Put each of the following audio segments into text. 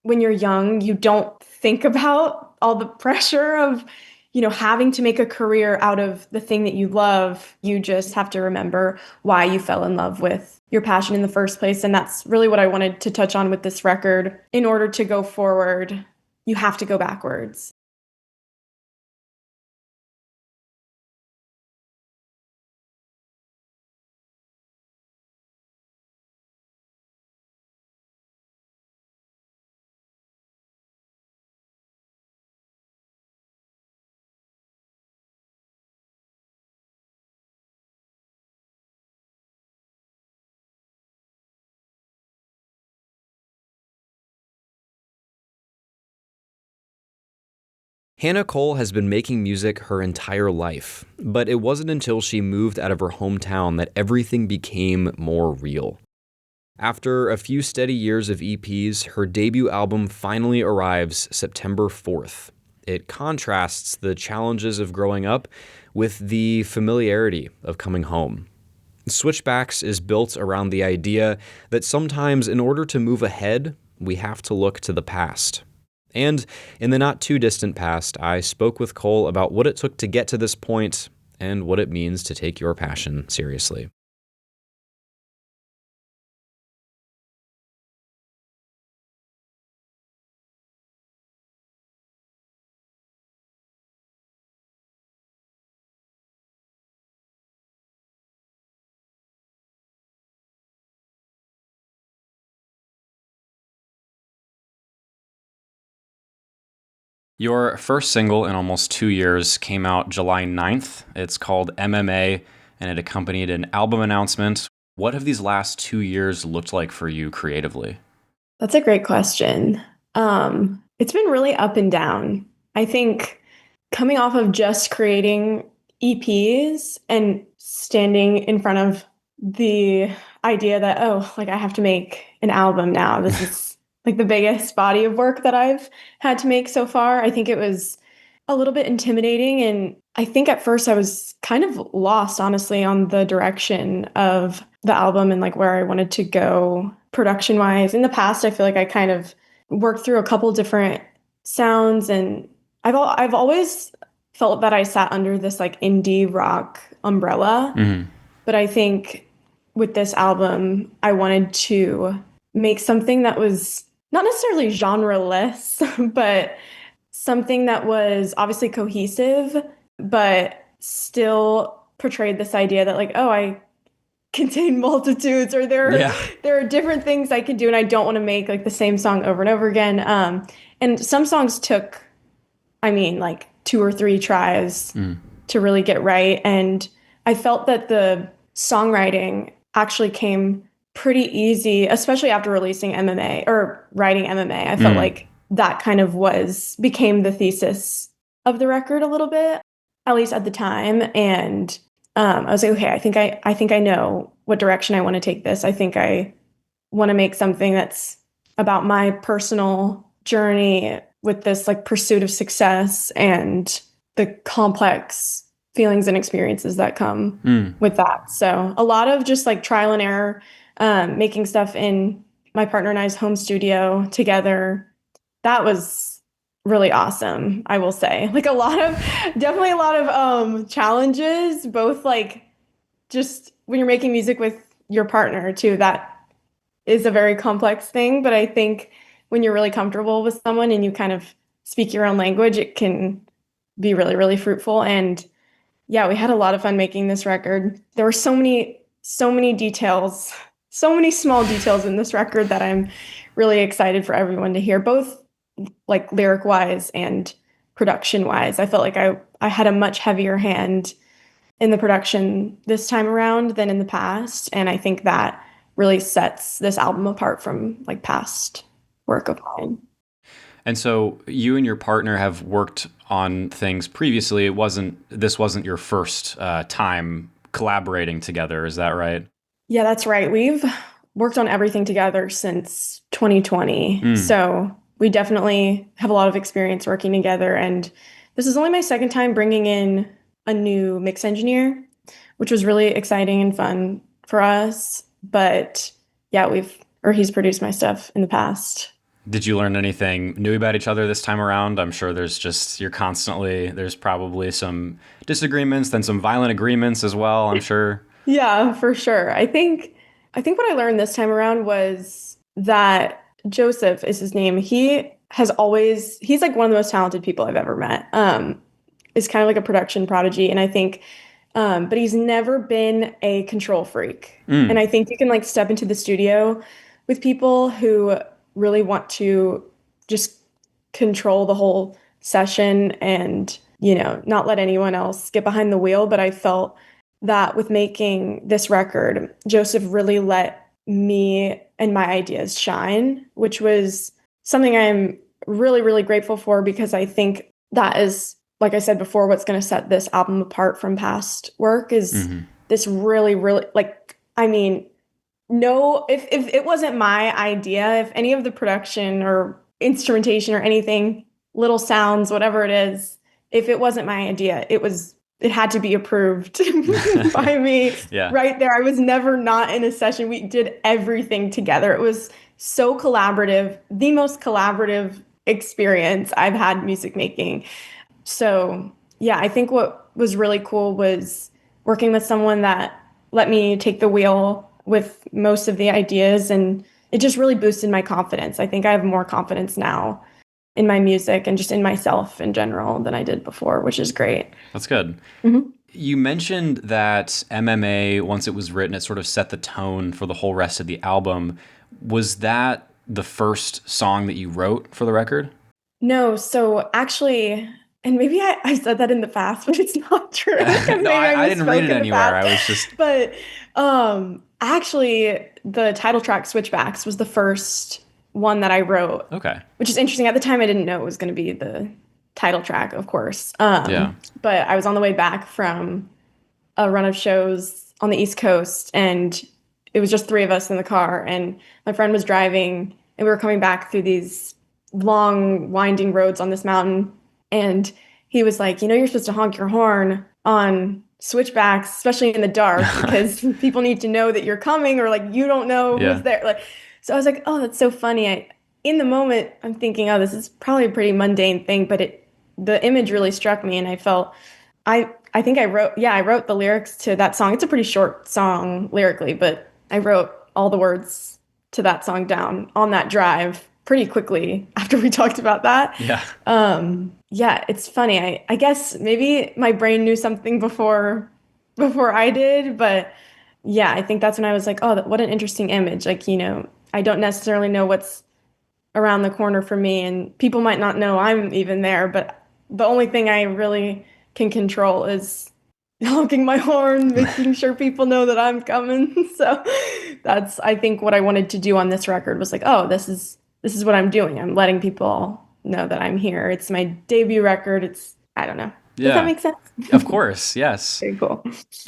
when you're young, you don't think about all the pressure of, having to make a career out of the thing that you love. You just have to remember why you fell in love with your passion in the first place. And that's really what I wanted to touch on with this record. In order to go forward, you have to go backwards. Hannah Cole has been making music her entire life, but it wasn't until she moved out of her hometown that everything became more real. After a few steady years of EPs, her debut album finally arrives September 4th. It contrasts the challenges of growing up with the familiarity of coming home. Switchbacks is built around the idea that sometimes, in order to move ahead, we have to look to the past. And in the not too distant past, I spoke with Cole about what it took to get to this point and what it means to take your passion seriously. Your first single in almost 2 years came out July 9th. It's called MMA, and it accompanied an album announcement. What have these last 2 years looked like for you creatively? That's a great question. It's been really up and down. I think coming off of just creating EPs and standing in front of the idea that, oh, like I have to make an album now. This is like the biggest body of work that I've had to make so far. I think it was a little bit intimidating. And I think at first I was kind of lost, honestly, on the direction of the album and like where I wanted to go production wise. In the past, I feel like I kind of worked through a couple different sounds, and I've always felt that I sat under this like indie rock umbrella. Mm-hmm. But I think with this album, I wanted to make something that was not necessarily genreless, but something that was obviously cohesive, but still portrayed this idea that like, oh, I contain multitudes, or Yeah. there are different things I can do, and I don't want to make like the same song over and over again. And some songs took, I mean, like 2 or 3 tries to really get right. And I felt that the songwriting actually came pretty easy, especially after releasing MMA or writing MMA. I felt like that kind of became the thesis of the record a little bit, at least at the time. And I was like, okay, I think I know what direction I want to take this. I think I want to make something that's about my personal journey with this like pursuit of success and the complex feelings and experiences that come with that. So a lot of just like trial and error, making stuff in my partner and I's home studio together. That was really awesome, I will say. Like definitely a lot of challenges, both like just when you're making music with your partner too. That is a very complex thing, but I think when you're really comfortable with someone and you kind of speak your own language, it can be really, really fruitful. And yeah, we had a lot of fun making this record. There were so many details, so many small details in this record that I'm really excited for everyone to hear, both like lyric wise and production wise. I felt like I had a much heavier hand in the production this time around than in the past. And I think that really sets this album apart from like past work of mine. And so you and your partner have worked on things previously. This wasn't your first time collaborating together. Is that right? Yeah, that's right. We've worked on everything together since 2020. So we definitely have a lot of experience working together. And this is only my second time bringing in a new mix engineer, which was really exciting and fun for us. But yeah, he's produced my stuff in the past. Did you learn anything new about each other this time around? I'm sure there's probably some disagreements, then some violent agreements as well, I'm sure. Yeah, for sure. I think what I learned this time around was that Joseph is his name. He's like one of the most talented people I've ever met. Is kind of like a production prodigy, and I think but he's never been a control freak. And I think you can like step into the studio with people who really want to just control the whole session and, not let anyone else get behind the wheel. But I felt that with making this record, Joseph really let me and my ideas shine, which was something I'm really, really grateful for because I think that is, like I said before, what's going to set this album apart from past work is this really, really, like, I mean, no, if it wasn't my idea, if any of the production or instrumentation or anything, little sounds, whatever it is, if it wasn't my idea, it had to be approved by me Yeah. right there. I was never not in a session. We did everything together. It was so collaborative, the most collaborative experience I've had music making. So, yeah, I think what was really cool was working with someone that let me take the wheel with most of the ideas, and it just really boosted my confidence. I think I have more confidence now in my music and just in myself in general than I did before, which is great. That's good. Mhm. You mentioned that MMA, once it was written, it sort of set the tone for the whole rest of the album. Was that the first song that you wrote for the record? No, so actually, and maybe I said that in the past, but it's not true because No, maybe I I didn't read misspoke it in the anywhere. past. I was just, But actually, the title track "Switchbacks" was the first one that I wrote, okay. which is interesting. At the time, I didn't know it was going to be the title track, of course. Yeah. But I was on the way back from a run of shows on the East Coast, and it was just three of us in the car, and my friend was driving, and we were coming back through these long, winding roads on this mountain, and he was like, you're supposed to honk your horn on switchbacks, especially in the dark, because people need to know that you're coming, or like you don't know who's Yeah. there. Like, so I was like, oh, that's so funny. In the moment, I'm thinking, oh, this is probably a pretty mundane thing, but the image really struck me, and I felt I think I wrote the lyrics to that song. It's a pretty short song lyrically, but I wrote all the words to that song down on that drive pretty quickly after we talked about that. Yeah. Yeah, it's funny. I guess maybe my brain knew something before I did, but yeah, I think that's when I was like, oh, what an interesting image. Like, I don't necessarily know what's around the corner for me, and people might not know I'm even there, but the only thing I really can control is honking my horn, making sure people know that I'm coming. So that's, I think, what I wanted to do on this record was like, oh, this is what I'm doing. I'm letting people know that I'm here. It's my debut record. I don't know. Does that Yeah. make sense? Of course. Yes. Very cool.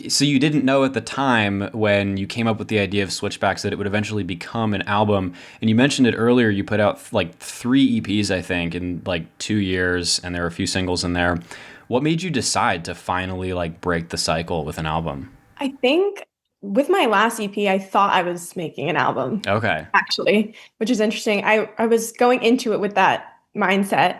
So you didn't know at the time when you came up with the idea of Switchbacks that it would eventually become an album. And you mentioned it earlier. You put out like 3 EPs, I think, in like 2 years, and there were a few singles in there. What made you decide to finally like break the cycle with an album? I think with my last EP, I thought I was making an album, Okay. actually, which is interesting. I was going into it with that mindset.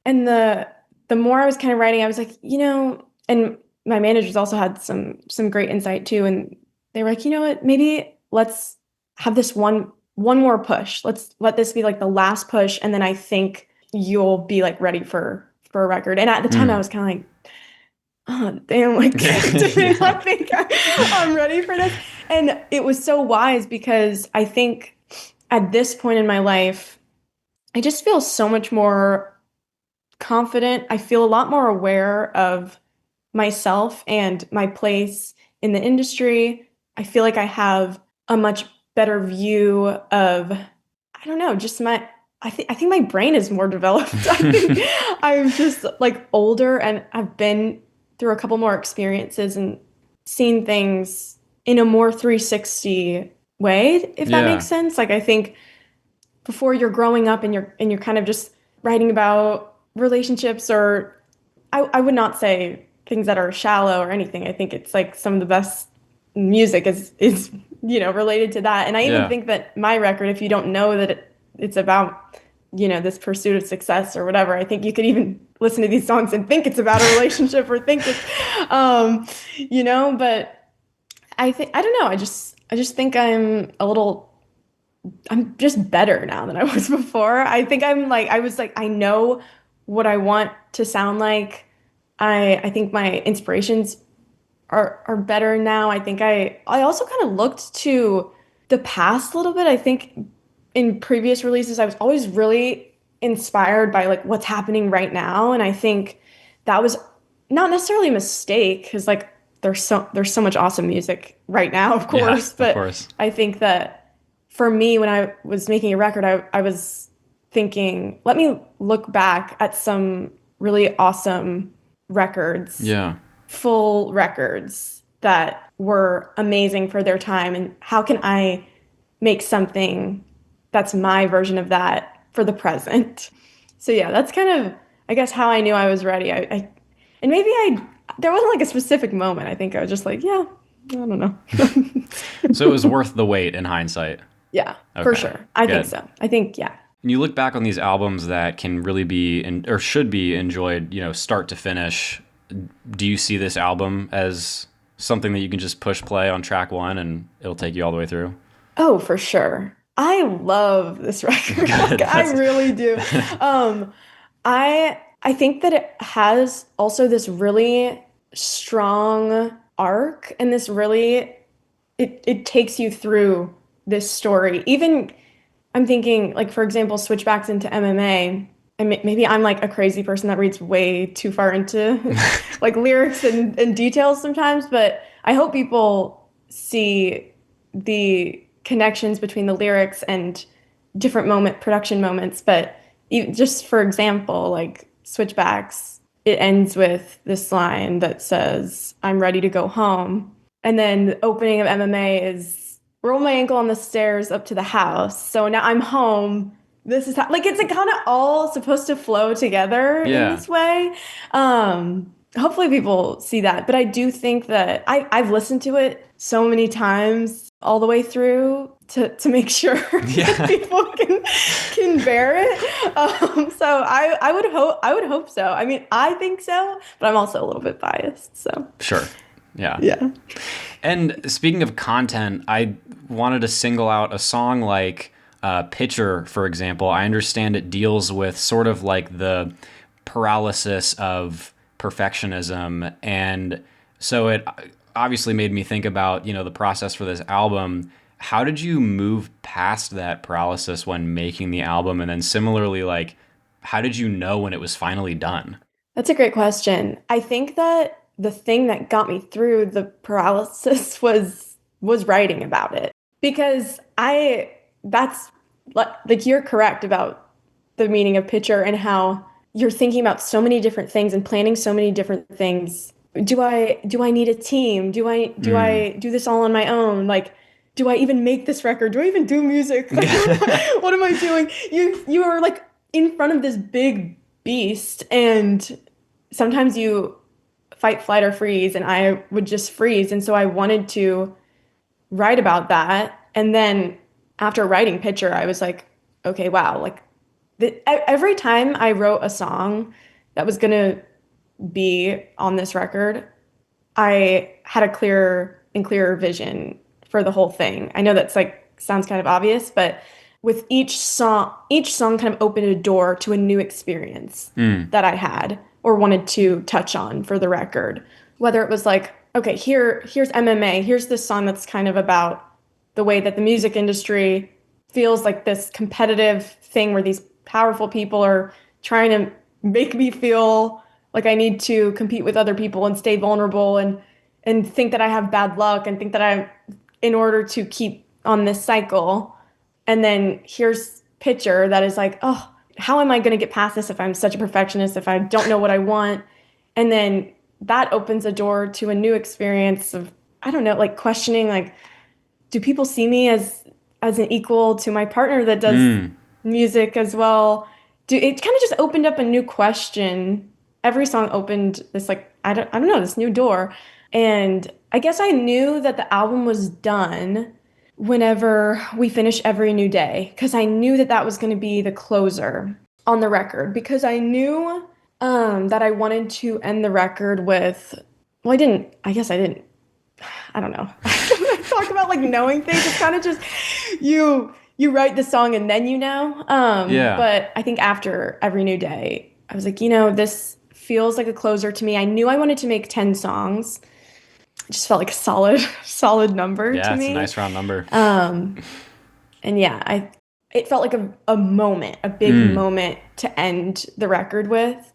And the more I was kind of writing, I was like, and my managers also had some great insight too. And they were like, you know what, maybe let's have this one more push. Let's let this be like the last push. And then I think you'll be like ready for a record. And at the time I was kind of like, oh damn, like do they not think I'm ready for this? And it was so wise because I think at this point in my life, I just feel so much more confident. I feel a lot more aware of myself and my place in the industry. I feel like I have a much better view of, I don't know, just I think my brain is more developed. I think I'm just like older and I've been through a couple more experiences and seen things in a more 360 way, if that Yeah. makes sense. Like I think before you're growing up and you're kind of just writing about relationships or I would not say things that are shallow or anything. I think it's like some of the best music is related to that. And I even Yeah. think that my record, if you don't know that it's about, this pursuit of success or whatever. I think you could even listen to these songs and think it's about a relationship or think it's, but I don't know. I just think I'm just better now than I was before. I think I was like, I know what I want to sound like. I think my inspirations are better now. I think I also kind of looked to the past a little bit. I think in previous releases, I was always really inspired by like what's happening right now, and I think that was not necessarily a mistake because like there's so much awesome music right now, of Yeah, course. of But course. I think that for me, when I was making a record, I was thinking, let me look back at some really awesome records, Yeah. full records that were amazing for their time, and how can I make something that's my version of that for the present. So yeah, that's kind of, I guess, how I knew I was ready. And maybe there wasn't like a specific moment. I think I was just like, yeah, I don't know. So it was worth the wait in hindsight. Yeah, for Okay. sure. I think Good. so. I think, yeah. And you look back on these albums that can really be or should be enjoyed, start to finish. Do you see this album as something that you can just push play on track one and it'll take you all the way through? Oh, for sure. I love this record. Good. Like, I That's really do. Um, I think that it has also this really strong arc and this really it takes you through this story. Even I'm thinking like for example, Switchbacks into MMA. And maybe I'm like a crazy person that reads way too far into like lyrics and details sometimes, but I hope people see the connections between the lyrics and different production moments. But even, just for example, like Switchbacks, it ends with this line that says, "I'm ready to go home." And then the opening of MMA is, "Roll my ankle on the stairs up to the house. So now I'm home. This is how," like it's kind of all supposed to flow together in yeah. this way. Hopefully people see that. But I do think that I've listened to it so many times all the way through to make sure that Yeah. people can bear it. So I would hope so. I mean, I think so, but I'm also a little bit biased. So Sure. Yeah. yeah. And speaking of content, I wanted to single out a song like Pitcher, for example. I understand it deals with sort of like the paralysis of perfectionism. And so it obviously made me think about, the process for this album. How did you move past that paralysis when making the album? And then similarly, like, how did you know when it was finally done? That's a great question. I think that the thing that got me through the paralysis was writing about it because I that's like you're correct about the meaning of picture and how you're thinking about so many different things and planning so many different things. Do I need a team? Do I do this all on my own? Like do I even make this record? Do I even do music? Like what am I doing? You are like in front of this big beast and sometimes you fight, flight, or freeze, and I would just freeze. And so I wanted to write about that. And then after writing Picture, I was like, okay, wow, like every time I wrote a song that was gonna be on this record, I had a clearer and clearer vision for the whole thing. I know that's like sounds kind of obvious, but with each song kind of opened a door to a new experience that I had or wanted to touch on for the record. Whether it was like, okay, here's MMA, here's this song that's kind of about the way that the music industry feels like this competitive thing where these powerful people are trying to make me feel like I need to compete with other people and stay vulnerable and think that I have bad luck and think that I'm in order to keep on this cycle. And then here's Picture that is like, oh, how am I going to get past this if I'm such a perfectionist, if I don't know what I want? And then that opens a door to a new experience of, I don't know, like questioning, like, do people see me as an equal to my partner that does music as well? It kind of just opened up a new question. Every song opened this like I don't know, this new door. And I guess I knew that the album was done whenever we finish Every New Day, because I knew that that was going to be the closer on the record, because I knew that I wanted to end the record with, well, I guess I didn't, I don't know. When I talk about like knowing things, it's kind of just you write the song and then you know. Yeah. But I think after Every New Day, I was like, this feels like a closer to me. I knew I wanted to make 10 songs. It just felt like a solid number to Yeah, it's a me. nice round number. And yeah, it felt like a moment, a big moment to end the record with.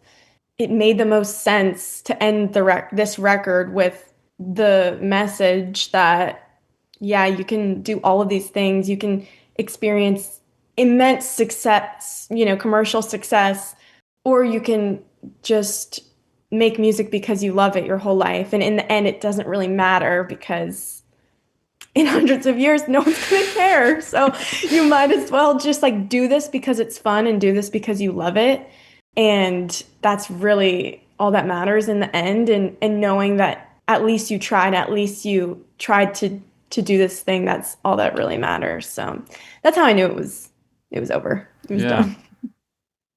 It made the most sense to end this record with the message that, yeah, you can do all of these things. You can experience immense success, commercial success, or you can just make music because you love it your whole life. And in the end, it doesn't really matter because in hundreds of years, no one's going to care. So you might as well just like do this because it's fun and do this because you love it. And that's really all that matters in the end. And knowing that at least you tried, to do this thing, that's all that really matters. So that's how I knew it was over. It was done.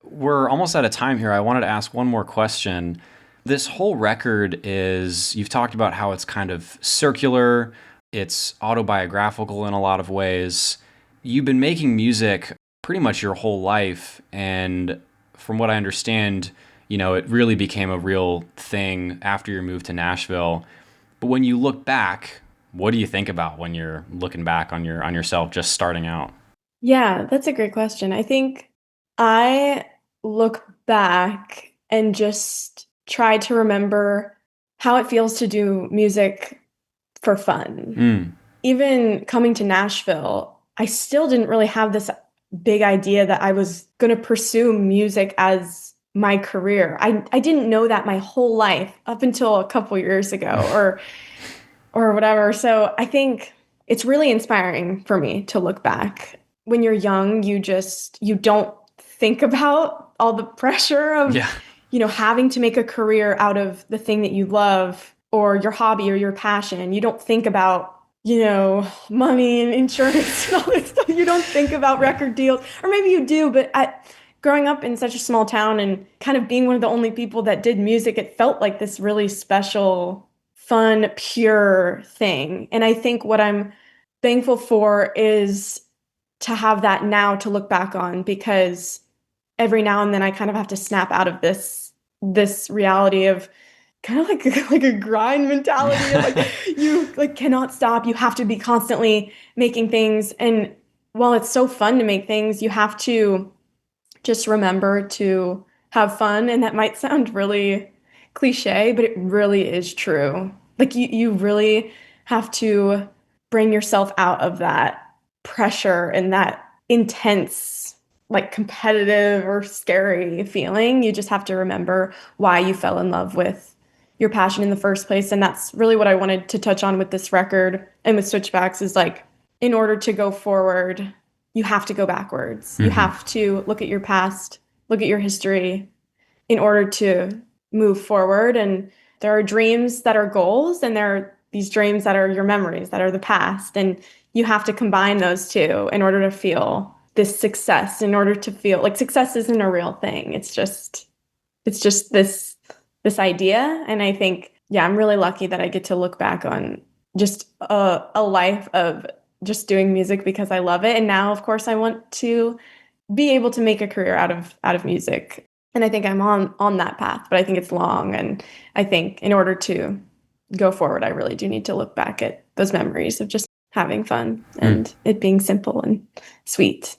We're almost out of time here. I wanted to ask one more question. This whole record you've talked about how it's kind of circular, it's autobiographical in a lot of ways. You've been making music pretty much your whole life, and from what I understand, it really became a real thing after your move to Nashville. But when you look back, what do you think about when you're looking back on yourself just starting out? Yeah, that's a great question. I think I look back and just try to remember how it feels to do music for fun. Even coming to Nashville, I still didn't really have this big idea that I was going to pursue music as my career. I didn't know that my whole life up until a couple years ago or whatever. So I think it's really inspiring for me to look back. When you're young, you don't think about all the pressure of, having to make a career out of the thing that you love or your hobby or your passion. You don't think about, money and insurance and all this stuff. You don't think about record deals, or maybe you do, but growing up in such a small town and kind of being one of the only people that did music, it felt like this really special, fun, pure thing. And I think what I'm thankful for is to have that now to look back on, because every now and then I kind of have to snap out of this reality of kind of like a grind mentality of like you like cannot stop. You have to be constantly making things. And while it's so fun to make things, you have to just remember to have fun. And that might sound really cliche, but it really is true. Like you really have to bring yourself out of that pressure and that intense, like competitive or scary feeling. You just have to remember why you fell in love with your passion in the first place. And that's really what I wanted to touch on with this record and with Switchbacks is like, in order to go forward, you have to go backwards. You have to look at your past, look at your history in order to move forward. And there are dreams that are goals, and there are these dreams that are your memories, that are the past. And you have to combine those two in order to feel this success, in order to feel like success isn't a real thing. It's just this idea. And I think, yeah, I'm really lucky that I get to look back on just a life of just doing music because I love it. And now, of course, I want to be able to make a career out of music. And I think I'm on that path, but I think it's long. And I think in order to go forward, I really do need to look back at those memories of just having fun and it being simple and sweet.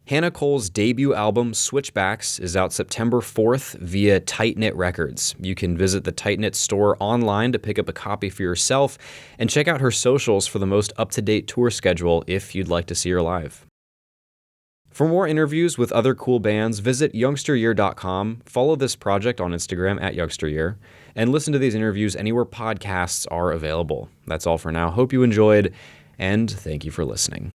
Hannah Cole's debut album, Switchbacks, is out September 4th via Tight Knit Records. You can visit the Tight Knit store online to pick up a copy for yourself and check out her socials for the most up-to-date tour schedule if you'd like to see her live. For more interviews with other cool bands, visit youngsteryear.com, follow this project on Instagram at youngsteryear, and listen to these interviews anywhere podcasts are available. That's all for now. Hope you enjoyed, and thank you for listening.